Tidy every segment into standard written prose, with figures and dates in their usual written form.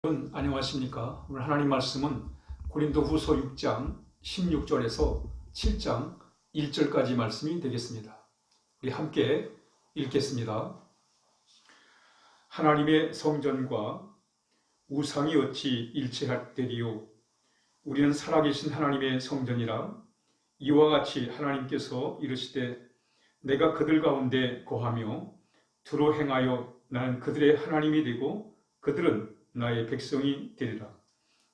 여러분 안녕하십니까? 오늘 하나님 말씀은 고린도후서 6장 16절에서 7장 1절까지 말씀이 되겠습니다. 우리 함께 읽겠습니다. 하나님의 성전과 우상이 어찌 일치하되리요? 우리는 살아계신 하나님의 성전이라. 이와 같이 하나님께서 이르시되 내가 그들 가운데 거하며 두루 행하여 나는 그들의 하나님이 되고 그들은 나의 백성이 되리라.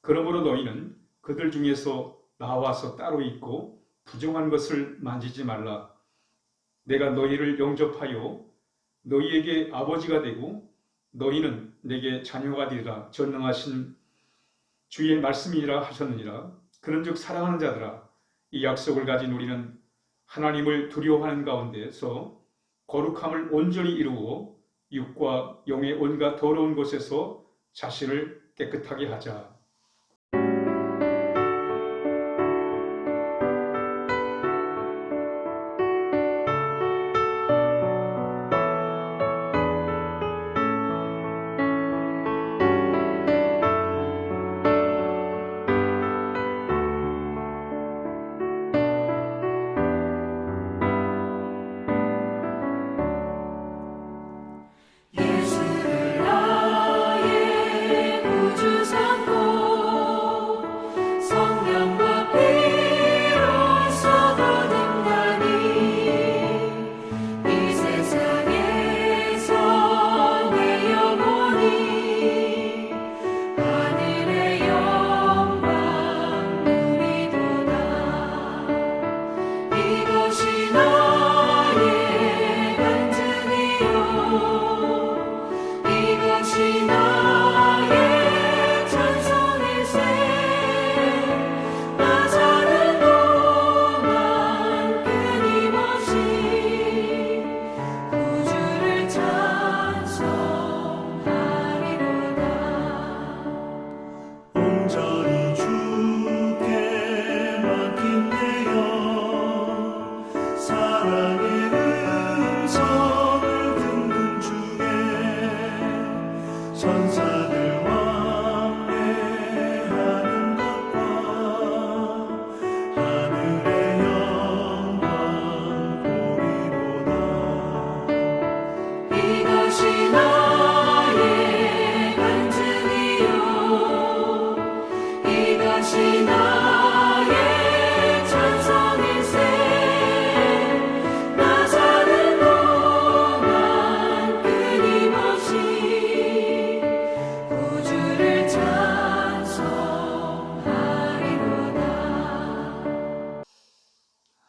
그러므로 너희는 그들 중에서 나와서 따로 있고 부정한 것을 만지지 말라. 내가 너희를 영접하여 너희에게 아버지가 되고 너희는 내게 자녀가 되리라. 전능하신 주의 말씀이라 하셨느니라. 그런즉 사랑하는 자들아, 이 약속을 가진 우리는 하나님을 두려워하는 가운데서 거룩함을 온전히 이루어 육과 영의 온갖 더러운 것에서 자신을 깨끗하게 하자.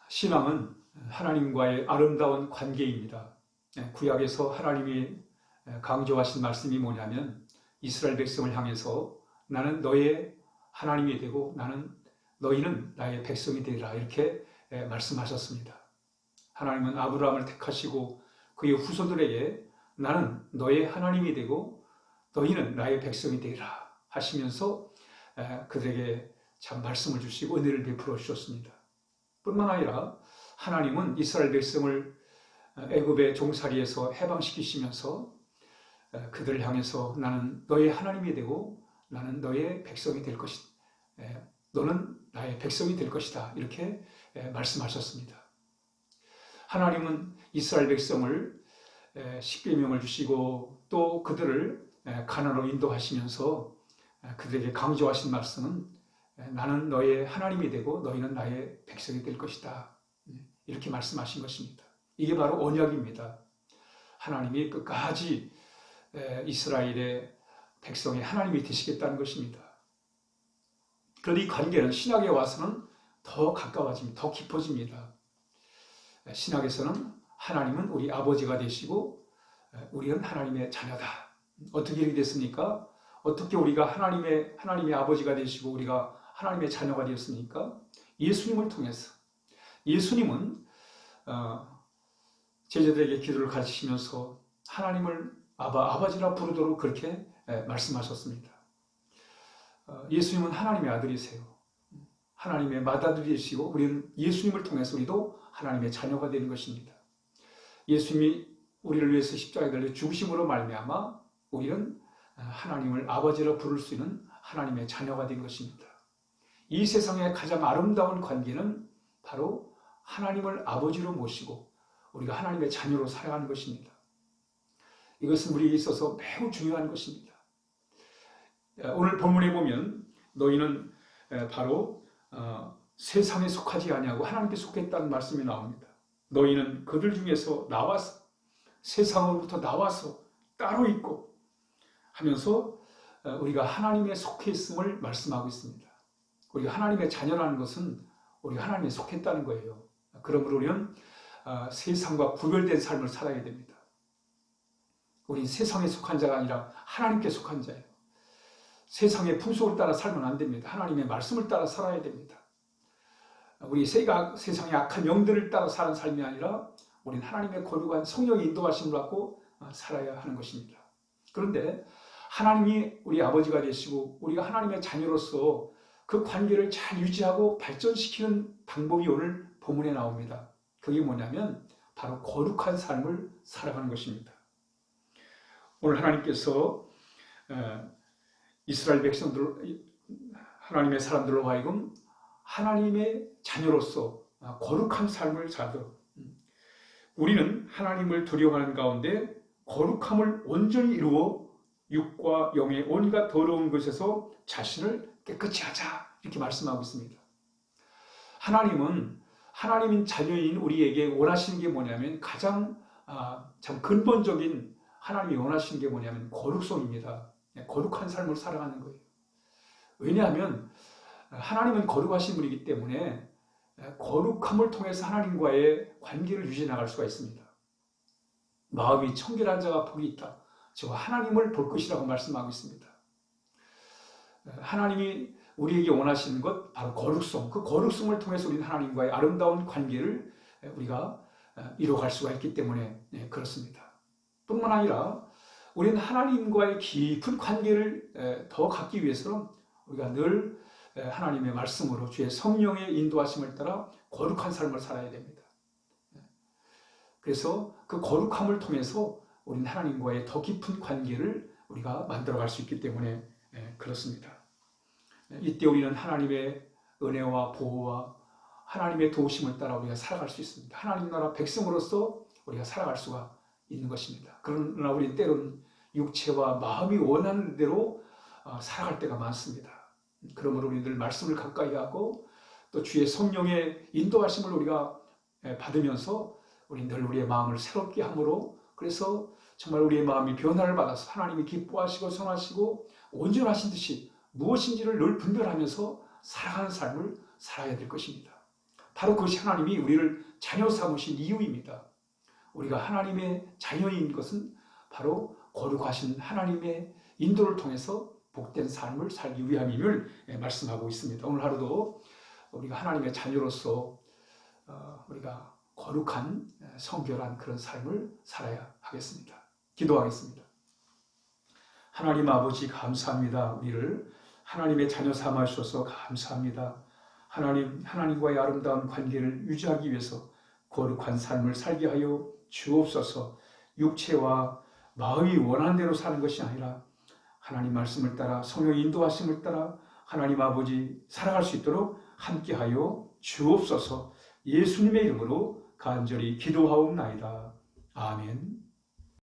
신앙은 하나님과의 아름다운 관계입니다. 구약에서 하나님이 강조하신 말씀이 뭐냐면 이스라엘 백성을 향해서 나는 너의 하나님이 되고 너희는 나의 백성이 되리라, 이렇게 말씀하셨습니다. 하나님은 아브라함을 택하시고 그의 후손들에게 나는 너의 하나님이 되고 너희는 나의 백성이 되리라 하시면서 그들에게 참 말씀을 주시고 은혜를 베풀어 주셨습니다. 뿐만 아니라 하나님은 이스라엘 백성을 애굽의 종살이에서 해방시키시면서 그들을 향해서 나는 너의 하나님이 되고 나는 너의 백성이 될 것이다. 너는 나의 백성이 될 것이다. 이렇게 말씀하셨습니다. 하나님은 이스라엘 백성을 십계명을 주시고 또 그들을 가나안으로 인도하시면서 그들에게 강조하신 말씀은 나는 너의 하나님이 되고 너희는 나의 백성이 될 것이다. 이렇게 말씀하신 것입니다. 이게 바로 언약입니다. 하나님이 끝까지 이스라엘의 백성의 하나님이 되시겠다는 것입니다. 그런데 이 관계는 신약에 와서는 더 가까워집니다. 더 깊어집니다. 신약에서는 하나님은 우리 아버지가 되시고 우리는 하나님의 자녀다. 어떻게 이렇게 됐습니까? 어떻게 우리가 하나님의 아버지가 되시고 우리가 하나님의 자녀가 되었습니까? 예수님을 통해서. 예수님은 제자들에게 기도를 가르치시면서 하나님을 아버지라 부르도록 그렇게 말씀하셨습니다. 예수님은 하나님의 아들이세요. 하나님의 맏아들이시고 우리는 예수님을 통해서 우리도 하나님의 자녀가 되는 것입니다. 예수님이 우리를 위해서 십자가에 달려 죽으심으로 말미암아 우리는 하나님을 아버지로 부를 수 있는 하나님의 자녀가 된 것입니다. 이 세상의 가장 아름다운 관계는 바로 하나님을 아버지로 모시고 우리가 하나님의 자녀로 살아가는 것입니다. 이것은 우리에게 있어서 매우 중요한 것입니다. 오늘 본문에 보면 너희는 바로 세상에 속하지 아니하고 하나님께 속했다는 말씀이 나옵니다. 너희는 그들 중에서 나와서 세상으로부터 나와서 따로 있고 하면서 우리가 하나님에 속해 있음을 말씀하고 있습니다. 우리가 하나님의 자녀라는 것은 우리가 하나님에 속했다는 거예요. 그러므로 우리는 세상과 구별된 삶을 살아야 됩니다. 우리는 세상에 속한 자가 아니라 하나님께 속한 자예요. 세상의 풍속을 따라 살면 안 됩니다. 하나님의 말씀을 따라 살아야 됩니다. 우리 세상의 악한 영들을 따라 사는 삶이 아니라 우리는 하나님의 거룩한 성령의 인도하심을 받고 살아야 하는 것입니다. 그런데 하나님이 우리 아버지가 되시고 우리가 하나님의 자녀로서 그 관계를 잘 유지하고 발전시키는 방법이 오늘 본문에 나옵니다. 그게 뭐냐면 바로 거룩한 삶을 살아가는 것입니다. 오늘 하나님께서 이스라엘 백성들, 하나님의 사람들로 하여금 하나님의 자녀로서 거룩한 삶을 살도록, 우리는 하나님을 두려워하는 가운데 거룩함을 온전히 이루어 육과 영의 온갖 더러운 것에서 자신을 깨끗이 하자, 이렇게 말씀하고 있습니다. 하나님은 하나님인 자녀인 우리에게 원하시는 게 뭐냐면 가장 참 근본적인 하나님이 원하시는 게 뭐냐면 거룩성입니다. 거룩한 삶을 살아가는 거예요. 왜냐하면 하나님은 거룩하신 분이기 때문에 거룩함을 통해서 하나님과의 관계를 유지해 나갈 수가 있습니다. 마음이 청결한 자가 복이 있다. 저 하나님을 볼 것이라고 말씀하고 있습니다. 하나님이 우리에게 원하시는 것 바로 거룩성. 그 거룩성을 통해서 우리는 하나님과의 아름다운 관계를 우리가 이루어갈 수가 있기 때문에 그렇습니다. 뿐만 아니라 우리는 하나님과의 깊은 관계를 더 갖기 위해서는 우리가 늘 하나님의 말씀으로 주의 성령의 인도하심을 따라 거룩한 삶을 살아야 됩니다. 그래서 그 거룩함을 통해서 우리는 하나님과의 더 깊은 관계를 우리가 만들어갈 수 있기 때문에 그렇습니다. 이때 우리는 하나님의 은혜와 보호와 하나님의 도우심을 따라 우리가 살아갈 수 있습니다. 하나님 나라 백성으로서 우리가 살아갈 수가 있는 것입니다. 그러나 우리는 때로는 육체와 마음이 원하는 대로 살아갈 때가 많습니다. 그러므로 우리들 말씀을 가까이 하고 또 주의 성령의 인도하심을 우리가 받으면서 우리 늘 우리의 마음을 새롭게 함으로, 그래서 정말 우리의 마음이 변화를 받아서 하나님이 기뻐하시고 선하시고 온전하신 듯이 무엇인지를 늘 분별하면서 살아가는 삶을 살아야 될 것입니다. 바로 그것이 하나님이 우리를 자녀 삼으신 이유입니다. 우리가 하나님의 자녀인 것은 바로 거룩하신 하나님의 인도를 통해서 복된 삶을 살기 위함임을 말씀하고 있습니다. 오늘 하루도 우리가 하나님의 자녀로서 우리가 거룩한 성결한 그런 삶을 살아야 하겠습니다. 기도하겠습니다. 하나님 아버지 감사합니다. 우리를 하나님의 자녀 삼아 주셔서 감사합니다. 하나님과의 아름다운 관계를 유지하기 위해서 거룩한 삶을 살게 하여 주옵소서. 육체와 마음이 원하는 대로 사는 것이 아니라 하나님 말씀을 따라 성령의 인도하심을 따라 하나님 아버지 살아갈 수 있도록 함께하여 주옵소서. 예수님의 이름으로 간절히 기도하옵나이다. 아멘.